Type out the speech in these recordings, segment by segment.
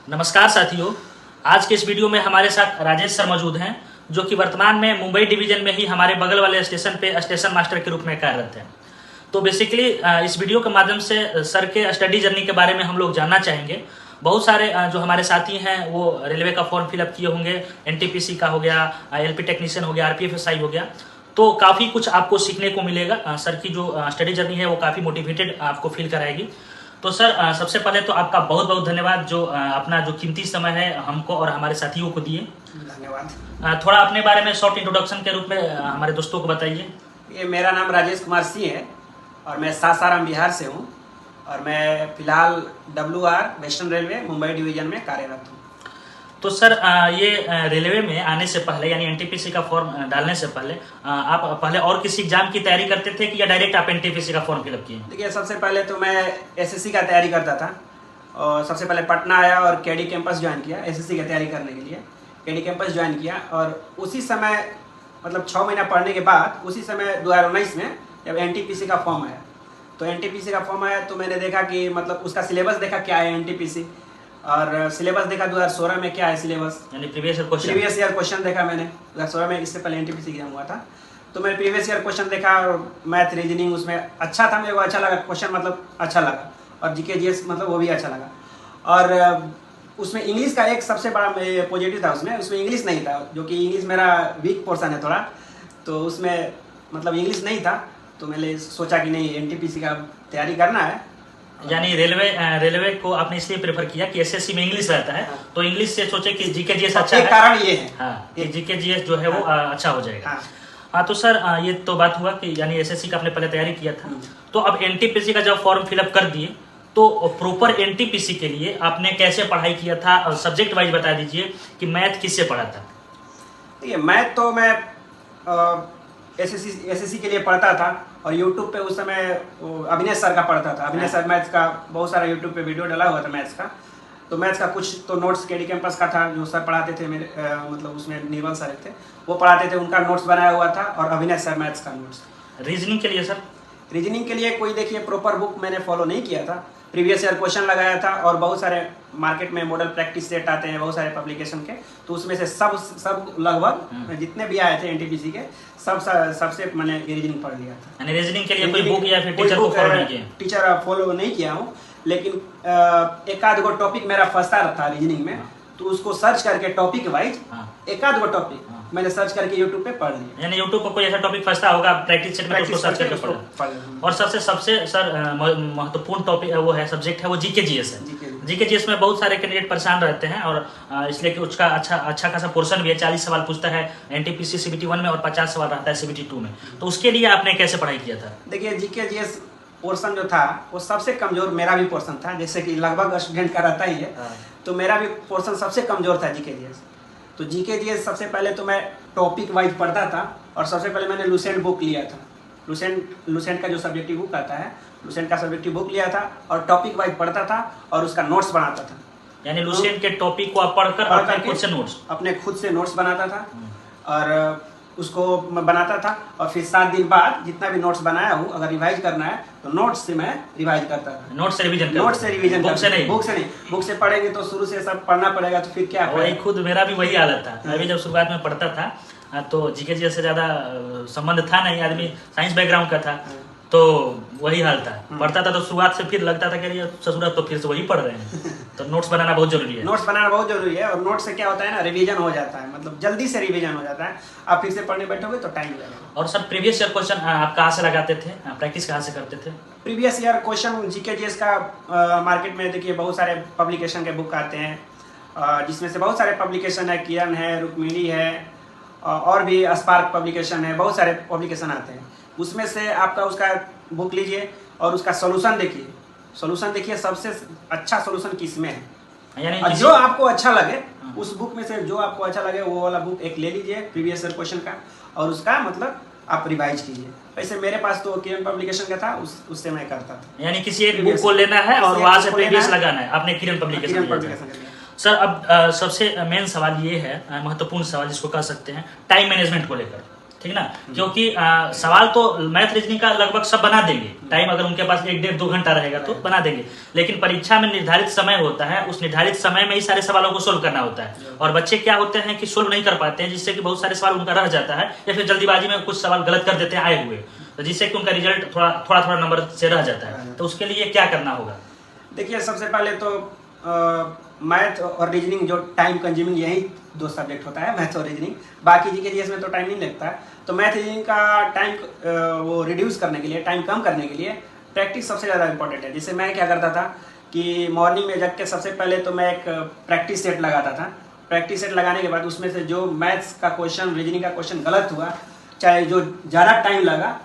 नमस्कार साथियों, आज के इस वीडियो में हमारे साथ राजेश सर मौजूद हैं, जो कि वर्तमान में मुंबई डिवीजन में ही हमारे बगल वाले स्टेशन पे स्टेशन मास्टर के रूप में कार्यरत हैं। तो बेसिकली इस वीडियो के माध्यम से सर के स्टडी जर्नी के बारे में हम लोग जानना चाहेंगे। बहुत सारे जो हमारे साथी हैं वो रेलवे का फॉर्म फिलअप किए होंगे, एनटीपीसी का हो गया, एलपी टेक्नीशियन हो गया, आरपीएफएसआई हो गया, तो काफ़ी कुछ आपको सीखने को मिलेगा। सर की जो स्टडी जर्नी है वो काफ़ी मोटिवेटेड आपको फील कराएगी। तो सर सबसे पहले तो आपका बहुत बहुत धन्यवाद जो अपना जो कीमती समय है हमको और हमारे साथियों को दिए। धन्यवाद। थोड़ा अपने बारे में शॉर्ट इंट्रोडक्शन के रूप में हमारे दोस्तों को बताइए। ये मेरा नाम राजेश कुमार सिंह है और मैं सासाराम बिहार से हूँ और मैं फिलहाल WR western railway Mumbai division में कार्यरत हूँ। तो सर ये रेलवे में आने से पहले यानी एनटीपीसी का फॉर्म डालने से पहले आप पहले और किसी एग्जाम की तैयारी करते थे कि या डायरेक्ट आप एनटीपीसी का फॉर्म फिलअप किए? देखिए, सबसे पहले तो मैं SSC का तैयारी करता था और सबसे पहले पटना आया और केडी कैंपस ज्वाइन किया SSC की तैयारी करने के लिए। केडी कैंपस ज्वाइन किया और उसी समय मतलब 6 महीना पढ़ने के बाद उसी समय 2019 में जब एनटीपीसी का फॉर्म आया, तो एनटीपीसी का फॉर्म आया तो मैंने देखा कि मतलब उसका सिलेबस देखा क्या है एनटीपीसी, और सिलेबस देखा 2016 में क्या है सिलेबस, यानी प्रीवियस ईयर क्वेश्चन देखा मैंने 2016 में। इससे पहले एनटीपीसी एग्जाम हुआ था तो मैंने प्रीवियस ईयर क्वेश्चन देखा और मैथ रीजनिंग उसमें अच्छा था, मेरे को अच्छा लगा क्वेश्चन, मतलब अच्छा लगा, और जीके जीएस मतलब वो भी अच्छा लगा। और उसमें इंग्लिश का एक सबसे बड़ा पॉजिटिव था, उसमें इंग्लिश नहीं था, जो कि इंग्लिश मेरा वीक पोर्सन है थोड़ा, तो उसमें मतलब इंग्लिश नहीं था। तो मैंने सोचा कि नहीं, एनटीपीसी का तैयारी करना है। यानी रेलवे को आपने इसलिए प्रेफर किया कि एसएससी में इंग्लिश रहता है, हाँ। तो इंग्लिश से सोचे कि जीके जीएस अच्छा है। कारण ये है हाँ, कि जीके जीएस जो है वो अच्छा हो जाएगा। हाँ। हाँ, तो सर ये तो बात हुआ कि यानी एसएससी का आपने पहले तैयारी किया था, तो अब एनटीपीसी का जब फॉर्म फिलअप कर दिए तो प्रॉपर एनटीपीसी के लिए आपने कैसे पढ़ाई किया था? सब्जेक्ट वाइज बता दीजिए कि मैथ किससे पढ़ा था? देखिए, मैथ तो मैं एसएससी के लिए पढ़ता था और यूट्यूब पे उस समय अविनेश सर का पढ़ता था। अविनेश सर मैथ्स का बहुत सारा यूट्यूब पे वीडियो डाला हुआ था मैथ्स का, तो मैथ्स का कुछ तो नोट्स केडी कैंपस का था जो सर पढ़ाते थे मेरे, मतलब उसमें निर्मल सर थे, वो पढ़ाते थे, उनका नोट्स बनाया हुआ था, और अविनेश सर मैथ्स का नोट्स। रीजनिंग के लिए सर? रीजनिंग के लिए कोई देखिए प्रॉपर बुक मैंने फॉलो नहीं किया था, प्रीवियस ईयर क्वेश्चन लगाया था, और बहुत सारे मार्केट में मॉडल प्रैक्टिस सेट आते हैं बहुत सारे पब्लिकेशन के, तो उसमें से सब लगभग जितने भी आए थे एनटीपीसी के सबसे मैंने रीजनिंग पढ़ लिया था। यानी रीजनिंग के लिए कोई बुक या फिर टीचर को फॉलो नहीं किया? टीचर फॉलो नहीं किया हूँ, लेकिन एक आध गो टॉपिक मेरा फंसता था रीजनिंग में, तो उसको सर्च करके टॉपिक वाइज एक आध गो टॉपिक मैंने सर्च करके यूट्यूब पे पढ़ लिया। यानी यूट्यूब पर कोई ऐसा टॉपिक फंसता होगा प्रैक्टिस सेट में, तो उसको सर्च करके पढ़ा। और सबसे सर महत्वपूर्ण टॉपिक वो है, सब्जेक्ट है वो जीके जीएस है। जीके जीएस में बहुत सारे कैंडिडेट परेशान रहते हैं, और इसलिए कि उसका अच्छा खासा पोर्शन भी है। 40 सवाल पूछता है एनटीपीसी CBT 1 में और 50 सवाल रहता है CBT 2 में। तो उसके लिए आपने कैसे पढ़ाई किया था? देखिए, जीके जीएस पोर्शन जो था वो सबसे कमजोर मेरा भी पोर्शन था, जैसे कि लगभग स्टूडेंट का रहता ही है, तो मेरा भी पोर्शन सबसे कमजोर था जीके जीएस। तो जीके जीएस सबसे पहले तो मैं टॉपिक वाइज पढ़ता था, और सबसे पहले मैंने लुसेंट बुक लिया था। लुसेंट का जो सब्जेक्टिव बुक आता है, लुसेंट का सब्जेक्टिव बुक लिया था और टॉपिक वाइज पढ़ता था और उसका नोट्स बनाता था। यानी लुसेंट के टॉपिक को आप पढ़कर अपने खुद से नोट्स बनाता था, और उसको मैं बनाता था, और फिर 7 दिन बाद जितना भी नोट्स बनाया हूँ अगर रिवाइज करना है तो नोट्स से मैं रिवाइज करता था। नोट्स से रिवीजन बुक से नहीं, बुक से पढ़ेंगे तो शुरू से सब पढ़ना पड़ेगा, तो फिर क्या वही खुद मेरा भी वही हालत था। मैं भी जब शुरुआत में पढ़ता था तो जीके जीएस से ज्यादा संबंध था नहीं, आदमी साइंस बैकग्राउंड का था, तो वही हाल था। पढ़ता था तो शुरुआत से फिर लगता था कि ससुरा तो फिर से वही पढ़ रहे हैं। तो नोट्स बनाना बहुत जरूरी है। नोट्स बनाना बहुत जरूरी है, और नोट्स से क्या होता है ना, रिवीजन हो जाता है, मतलब जल्दी से रिवीजन हो जाता है। आप फिर से पढ़ने बैठोगे तो टाइम लगेगा। और सर प्रीवियस ईयर क्वेश्चन आप कहाँ से लगाते थे, प्रैक्टिस कहाँ से करते थे? Previous year question GK GS का मार्केट में देखिए बहुत सारे पब्लिकेशन के बुक आते हैं, जिसमें से बहुत सारे पब्लिकेशन है, किरण है, रुक्मिणी है, और भी स्पार्क पब्लिकेशन है, बहुत सारे पब्लिकेशन आते हैं। उसमें से आपका उसका बुक लीजिए और उसका सोल्यूशन देखिए सबसे अच्छा सोल्यूशन किस में है, यानी जो आपको अच्छा लगे उस बुक में से जो आपको अच्छा लगे वो वाला बुक एक ले लीजिए प्रीवियस ईयर क्वेश्चन का, और उसका मतलब आप रिवाइज कीजिए। वैसे मेरे पास तो किरण पब्लिकेशन का था, उससे मैं करता था। यानी किसी एक बुक को लेना है और वहां से प्रीवियस लगाना है। आपने किरण पब्लिकेशन सर अब सबसे मेन सवाल ये है, महत्वपूर्ण सवाल जिसको कह सकते हैं, टाइम मैनेजमेंट को लेकर। ठीक ना, क्योंकि सवाल तो मैथ रीजनिंग का लगभग सब बना देंगे, टाइम अगर उनके पास 1-1.5-2 घंटा रहेगा तो बना देंगे, लेकिन परीक्षा में निर्धारित समय होता है, उस निर्धारित समय में ही सारे सवालों को सोल्व करना होता है, और बच्चे क्या होते हैं कि सोल्व नहीं कर पाते हैं, जिससे कि बहुत सारे सवाल उनका रह जाता है, या फिर जल्दीबाजी में कुछ सवाल गलत कर देते हैं आए हुए, तो जिससे कि उनका रिजल्ट थोड़ा नंबर से रह जाता है। तो उसके लिए क्या करना होगा? देखिए, सबसे पहले तो मैथ और रीजनिंग जो टाइम कंज्यूमिंग, यही 2 सब्जेक्ट होता है, मैथ और रीजनिंग। बाकी जीके जीएस में तो टाइम नहीं लगता है। तो मैथ रीजनिंग का टाइम वो रिड्यूस करने के लिए, टाइम कम करने के लिए प्रैक्टिस सबसे ज़्यादा इंपॉर्टेंट है। जिससे मैं क्या करता था कि मॉर्निंग में जग के सबसे पहले तो मैं एक प्रैक्टिस सेट लगाता था। प्रैक्टिस सेट लगाने के बाद उसमें से जो मैथ्स का क्वेश्चन, रीजनिंग का क्वेश्चन गलत हुआ, चाहे जो ज़्यादा टाइम लगा,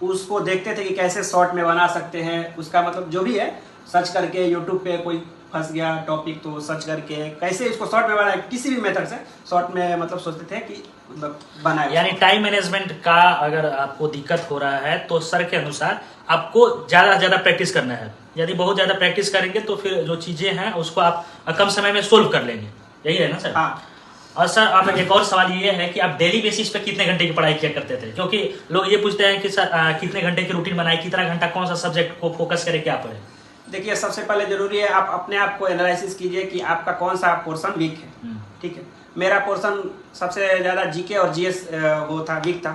उसको देखते थे कि कैसे शॉर्ट में बना सकते हैं। उसका मतलब जो भी है, सर्च करके यूट्यूब पे कोई फंस गया टॉपिक तो सर्च करके कैसे इसको शॉर्ट में बनाए, किसी भी मेथड से शॉर्ट में मतलब सोचते थे कि मतलब बनाए। यानी टाइम मैनेजमेंट का अगर आपको दिक्कत हो रहा है तो सर के अनुसार आपको ज़्यादा से ज़्यादा प्रैक्टिस करना है। यदि बहुत ज़्यादा प्रैक्टिस करेंगे तो फिर जो चीज़ें हैं उसको आप कम समय में सोल्व कर लेंगे, यही है ना सर? हाँ। और सर आप एक और सवाल ये है कि आप डेली बेसिस पे कितने घंटे की पढ़ाई किया करते थे? क्योंकि लोग ये पूछते हैं कि सर कितने घंटे की रूटीन बनाए, कितना घंटा कौन सा सब्जेक्ट को फोकस करे, क्या पढ़े? देखिए, सबसे पहले जरूरी है आप अपने आप को एनालिसिस कीजिए कि आपका कौन सा पोर्शन वीक है। ठीक है, मेरा पोर्शन सबसे ज़्यादा जीके और जीएस वो था, वीक था,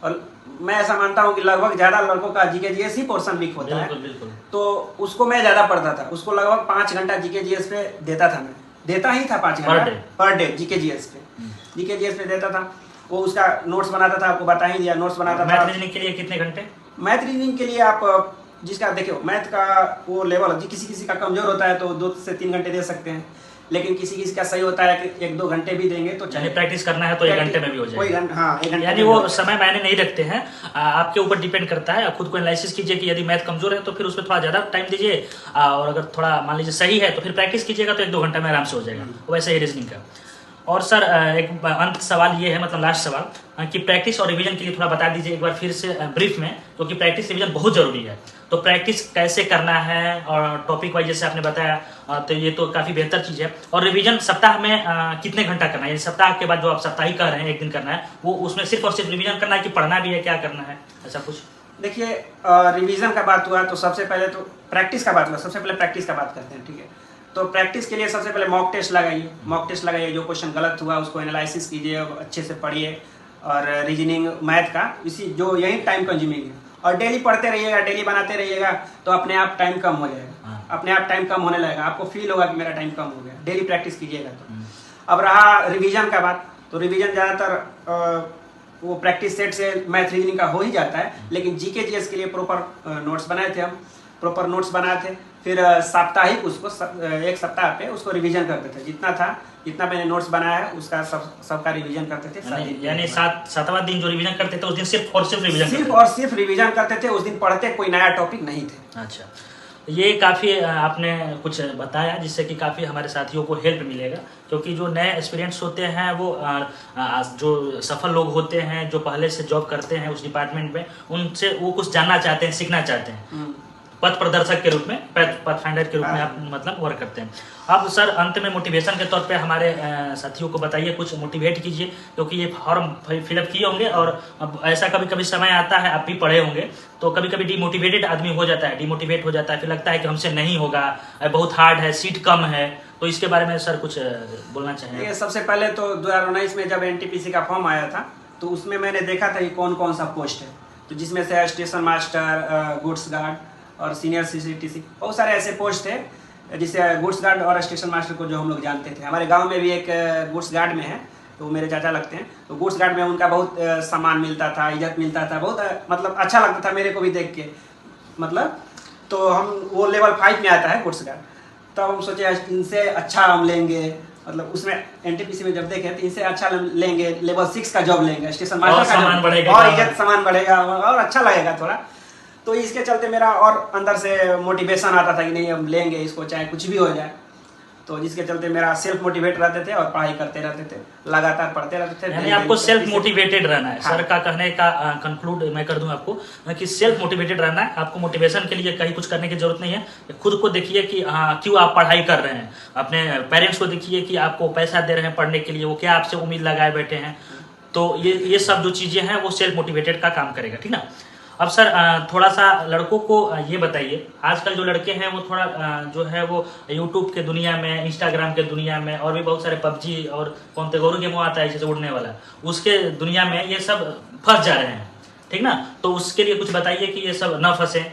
और मैं ऐसा मानता हूँ कि लगभग ज़्यादा लड़कों का जीके जीएस ही पोर्शन वीक होता है। बिल्कुल। तो उसको मैं ज़्यादा पढ़ता था, उसको लगभग 5 घंटा जीके जीएस पे देता था। मैं देता ही था 5 घंटा पर डे जीके जीएस पे देता था। वो उसका नोट्स बनाता था, आपको बता ही दिया, नोट्स बनाता था। मैथ रीजनिंग के लिए कितने घंटे? मैथ रीजनिंग के लिए आप जिसका देखियो मैथ का वो लेवल, किसी का कमजोर होता है तो 2 से 3 घंटे दे सकते हैं, लेकिन किसी का सही होता है कि 1-2 घंटे भी देंगे तो चलिए। प्रैक्टिस करना है तो 1 घंटे में भी हो जाएगा। हाँ, 1 घंटे। यानी वो समय मायने नहीं रखते हैं, आपके ऊपर डिपेंड करता है। खुद को एनालिसिस कीजिए कि यदि मैथ कमजोर है तो फिर उसमें थोड़ा ज़्यादा टाइम दीजिए, और अगर थोड़ा मान लीजिए सही है तो फिर प्रैक्टिस कीजिएगा तो 1-2 घंटे में आराम से हो जाएगा। वैसे ही रीजनिंग का। और सर एक अंत सवाल ये है, मतलब लास्ट सवाल, कि प्रैक्टिस और रिवीजन के लिए थोड़ा बता दीजिए एक बार फिर से ब्रीफ में, क्योंकि प्रैक्टिस रिवीजन बहुत जरूरी है। तो प्रैक्टिस कैसे करना है, और टॉपिक वाइज जैसे आपने बताया, तो ये तो काफ़ी बेहतर चीज़ है। और रिवीजन सप्ताह में कितने घंटा करना है? सप्ताह के बाद जो आप सप्ताहिक कह रहे हैं 1 दिन करना है, वो उसमें सिर्फ और सिर्फ रिवीजन करना है कि पढ़ना भी है, क्या करना है, ऐसा कुछ? देखिए, रिवीजन का बात हुआ तो सबसे पहले तो प्रैक्टिस का बात हुआ, सबसे पहले प्रैक्टिस का बात करते हैं। ठीक है, तो प्रैक्टिस के लिए सबसे पहले मॉक टेस्ट लगाइए। जो क्वेश्चन गलत हुआ उसको एनालिसिस कीजिए, अच्छे से पढ़िए। और रीजनिंग, मैथ का यही टाइम कंज्यूमिंग है, और डेली पढ़ते रहिएगा, डेली बनाते रहिएगा, तो अपने आप टाइम कम हो जाएगा। अपने आप टाइम कम होने लगेगा, आपको फील होगा कि मेरा टाइम कम हो गया, डेली प्रैक्टिस कीजिएगा तो। अब रहा रिवीजन का बात, तो रिवीजन ज़्यादातर वो प्रैक्टिस सेट से मैथ रीजनिंग का हो ही जाता है, लेकिन जीके जीएस के लिए प्रॉपर नोट्स बनाए थे हम, फिर साप्ताहिक उसको 1 सप्ताह पे उसको रिवीजन करते थे। जितना मैंने नोट्स बनाया है उसका सबका रिवीजन करते थे। यानी 7वां दिन जो रिवीजन करते थे उस दिन सिर्फ और सिर्फ रिवीजन करते थे। उस दिन पढ़ते कोई नया टॉपिक नहीं थे। अच्छा, ये काफ़ी आपने कुछ बताया जिससे कि काफ़ी हमारे साथियों को हेल्प मिलेगा, क्योंकि जो नए एक्सपीरियंस होते हैं वो जो सफल लोग होते हैं, जो पहले से जॉब करते हैं उस डिपार्टमेंट में, उनसे वो कुछ जानना चाहते हैं, सीखना चाहते हैं। पथ प्रदर्शक के रूप में, पथ फाइंडर के रूप में आप मतलब वर्क करते हैं। अब सर अंत में मोटिवेशन के तौर पे हमारे साथियों को बताइए, कुछ मोटिवेट कीजिए, क्योंकि ये फॉर्म फिलअप किए होंगे और अब ऐसा कभी कभी समय आता है, आप भी पढ़े होंगे, तो कभी कभी डिमोटिवेट हो जाता है, फिर लगता है कि हमसे नहीं होगा, बहुत हार्ड है, सीट कम है। तो इसके बारे में सर कुछ बोलना चाहेंगे? सबसे पहले तो 2019 में जब एनटीपीसी का फॉर्म आया था तो उसमें मैंने देखा था कि कौन कौन सा पोस्ट है, तो जिसमें से स्टेशन मास्टर, गुड्स गार्ड और सीनियर सीसीटीसी, बहुत सारे ऐसे पोस्ट थे। जिससे गुड्स गार्ड और स्टेशन मास्टर को जो हम लोग जानते थे, हमारे गांव में भी एक गुड्स गार्ड में है, तो मेरे चाचा लगते हैं। तो गुड्स गार्ड में उनका बहुत सम्मान मिलता था, इज्जत मिलता था, बहुत मतलब अच्छा लगता था मेरे को भी देख के। मतलब तो हम वो लेवल 5 में आता है गुड्स गार्ड, तब हम सोचे इनसे अच्छा हम लेंगे, मतलब उसमें एनटीपीसी में जब देखे तो इनसे अच्छा लेंगे, लेवल 6 का जॉब लेंगे, स्टेशन मास्टर का जॉब बढ़ेगा, और इज्जत सम्मान बढ़ेगा और अच्छा लगेगा थोड़ा। तो इसके चलते मेरा और अंदर से मोटिवेशन आता था कि नहीं हम लेंगे इसको, चाहे कुछ भी हो जाए। तो जिसके चलते मेरा सेल्फ मोटिवेट रहते थे और पढ़ाई करते रहते थे, लगातार पढ़ते रहते थे। यानी आपको सेल्फ मोटिवेटेड रहना है। हाँ। सर का कहने का कंक्लूड मैं कर दूं आपको कि सेल्फ मोटिवेटेड रहना है। आपको मोटिवेशन के लिए कहीं कुछ करने की जरूरत नहीं है। खुद को देखिए कि क्यों आप पढ़ाई कर रहे हैं, अपने पेरेंट्स को देखिए कि आपको पैसा दे रहे हैं पढ़ने के लिए, वो क्या आपसे उम्मीद लगाए बैठे हैं। तो ये सब जो चीज़ें हैं वो सेल्फ मोटिवेटेड का काम करेगा, ठीक ना। अब सर थोड़ा सा लड़कों को ये बताइए, आजकल जो लड़के हैं वो थोड़ा जो है वो यूट्यूब के दुनिया में, इंस्टाग्राम के दुनिया में, और भी बहुत सारे पबजी और कौन गोरू गेम आता है जैसे उड़ने वाला, उसके दुनिया में ये सब फंस जा रहे हैं, ठीक ना। तो उसके लिए कुछ बताइए कि ये सब न फंसे।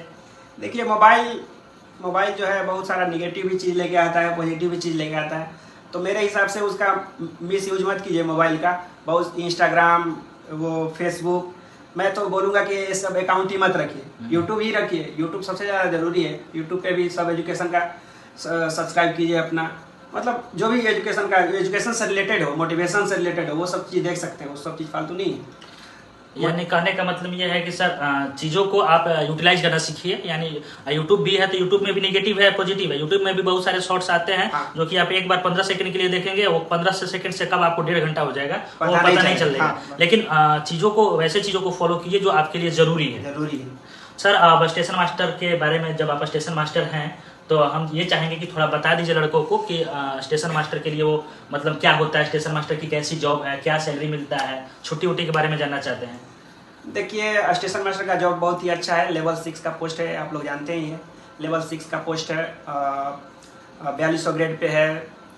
देखिए, मोबाइल जो है बहुत सारा निगेटिव भी चीज़ लेके आता है, पॉजिटिव भी चीज़ लेके आता है। तो मेरे हिसाब से उसका मिस यूज मत कीजिए मोबाइल का। बहुत इंस्टाग्राम, वो फेसबुक, मैं तो बोलूँगा कि ये सब अकाउंट ही मत रखिए, यूट्यूब ही रखिए। यूट्यूब सबसे ज़्यादा ज़रूरी है। यूट्यूब पे भी सब एजुकेशन का सब्सक्राइब कीजिए अपना, मतलब जो भी एजुकेशन से रिलेटेड हो, मोटिवेशन से रिलेटेड हो, वो सब चीज़ देख सकते हैं। वो सब चीज़ फालतू नहीं है। यानी कहने का मतलब ये है कि सर चीज़ों को आप यूटिलाइज करना सीखिए। यानी यूट्यूब भी है तो यूट्यूब में भी नेगेटिव है, पॉजिटिव है। यूट्यूब में भी बहुत सारे शॉर्ट्स आते हैं, हाँ। जो कि आप एक बार 15 सेकंड के लिए देखेंगे, वो 15 सेकंड से कब आपको 1.5 घंटा हो जाएगा वो पता नहीं चलेगा। हाँ। लेकिन चीज़ों को, वैसे चीज़ों को फॉलो कीजिए जो आपके लिए ज़रूरी है। सर अब स्टेशन मास्टर के बारे में, जब आप स्टेशन मास्टर हैं तो हम ये चाहेंगे कि थोड़ा बता दीजिए लड़कों को कि स्टेशन मास्टर के लिए वो मतलब क्या होता है, स्टेशन मास्टर की कैसी जॉब है, क्या सैलरी मिलता है, छुट्टी उट्टी के बारे में जानना चाहते हैं। देखिए, स्टेशन मास्टर का जॉब बहुत ही अच्छा है। लेवल 6 का पोस्ट है, आप लोग जानते ही हैं। लेवल 6 का पोस्ट है, 4200 ग्रेड पे है।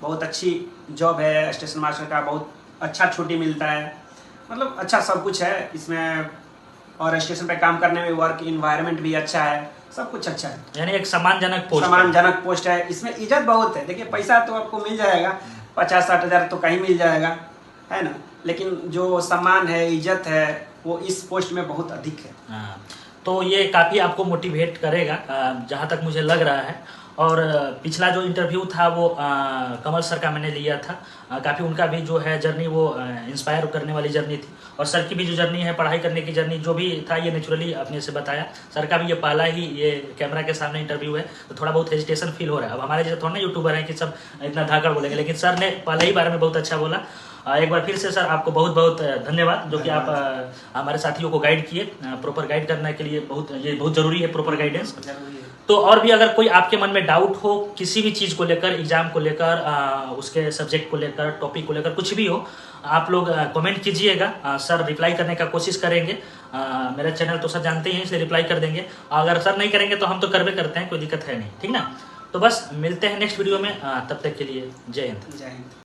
बहुत अच्छी जॉब है स्टेशन मास्टर का, बहुत अच्छा छुट्टी मिलता है, मतलब अच्छा सब कुछ है इसमें। और स्टेशन पे काम करने में वर्क इन्वायरमेंट भी अच्छा है, सब कुछ अच्छा है। यानी एक सम्मानजनक पोस्ट है। इसमें इज्जत बहुत है। देखिए, पैसा तो आपको मिल जाएगा, 50-60 हज़ार तो कहीं मिल जाएगा, है ना। लेकिन जो सम्मान है, इज्जत है, वो इस पोस्ट में बहुत अधिक है। हाँ, तो ये काफ़ी आपको मोटिवेट करेगा जहाँ तक मुझे लग रहा है। और पिछला जो इंटरव्यू था वो कमल सर का मैंने लिया था, काफ़ी उनका भी जो है जर्नी वो इंस्पायर करने वाली जर्नी थी। और सर की भी जो जर्नी है, पढ़ाई करने की जर्नी जो भी था, ये नेचुरली अपने से बताया। सर का भी ये पहला ही ये कैमरा के सामने इंटरव्यू है, तो थोड़ा बहुत हेजिटेशन फील हो रहा है। अब हमारे जैसे थोड़ा ना यूट्यूबर हैं कि सब इतना धाकड़ बोलेंगे, लेकिन सर ने पहले ही बारे में बहुत अच्छा बोला। एक बार फिर से सर आपको बहुत बहुत धन्यवाद, जो कि आप हमारे साथियों को गाइड किए। प्रॉपर गाइड करने के लिए ये बहुत ज़रूरी है, प्रॉपर गाइडेंस। तो और भी अगर कोई आपके मन में डाउट हो किसी भी चीज़ को लेकर, एग्जाम को लेकर, उसके सब्जेक्ट को लेकर, टॉपिक को लेकर, कुछ भी हो, आप लोग कमेंट कीजिएगा। सर रिप्लाई करने का कोशिश करेंगे। मेरा चैनल तो सर जानते ही हैं, इसलिए रिप्लाई कर देंगे। अगर सर नहीं करेंगे तो हम तो करबे करते हैं, कोई दिक्कत है नहीं, ठीक ना। तो बस मिलते हैं नेक्स्ट वीडियो में, तब तक के लिए जय हिंद।